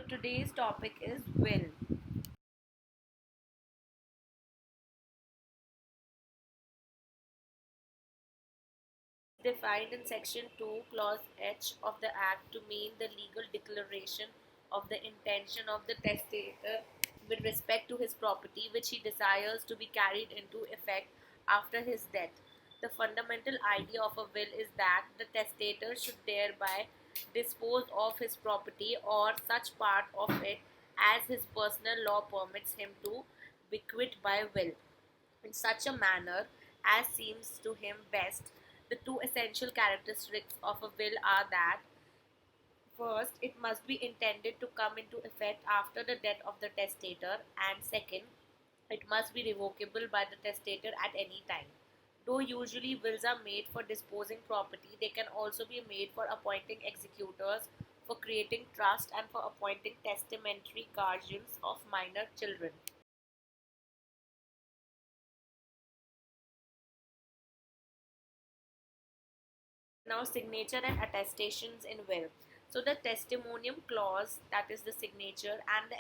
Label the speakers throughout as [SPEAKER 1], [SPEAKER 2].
[SPEAKER 1] today's topic is will. Defined in section 2 clause H of the act to mean the legal declaration of the intention of the testator with respect to his property which he desires to be carried into effect after his death. The fundamental idea of a will is that the testator should thereby dispose of his property or such part of it as his personal law permits him to bequeath by will in such a manner as seems to him best. The two essential characteristics of a will are that first, it must be intended to come into effect after the death of the testator, and second, it must be revocable by the testator at any time. Though usually wills are made for disposing property, they can also be made for appointing executors, for creating trust, and for appointing testamentary guardians of minor children. Now, signature and attestations in will. So, the testimonium clause, that is the signature, and the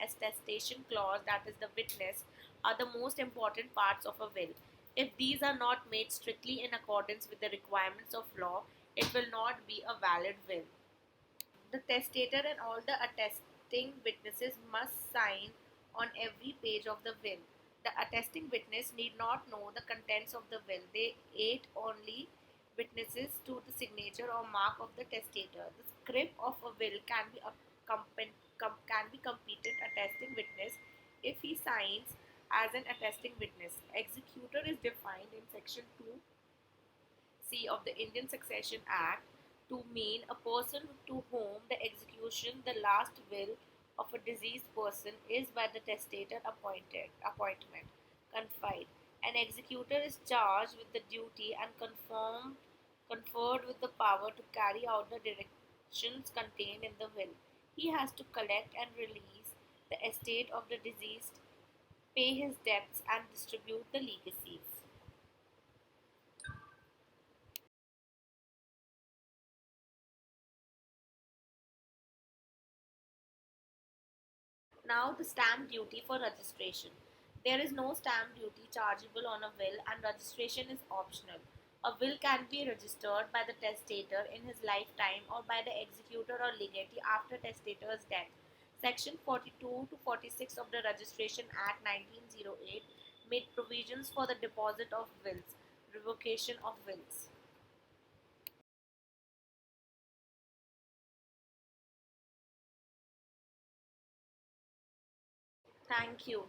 [SPEAKER 1] attestation clause, that is the witness, are the most important parts of a will. If these are not made strictly in accordance with the requirements of law, it will not be a valid will. The testator and all the attesting witnesses must sign on every page of the will. The attesting witness need not know the contents of the will. They aid only witnesses to the signature or mark of the testator. The script of a will can be can be competent attesting witness if he signs as an attesting witness. Executor is defined in section 2C of the Indian Succession Act to mean a person to whom the execution, the last will of a deceased person is by the testator appointment conferred. An executor is charged with the duty and conferred with the power to carry out the directions contained in the will. He has to collect and release the estate of the deceased, pay his debts, and distribute the legacies. Now, the stamp duty for registration. There is no stamp duty chargeable on a will, and registration is optional. A will can be registered by the testator in his lifetime or by the executor or legatee after testator's death. Section 42 to 46 of the Registration Act 1908 made provisions for the deposit of wills, revocation of wills. Thank you.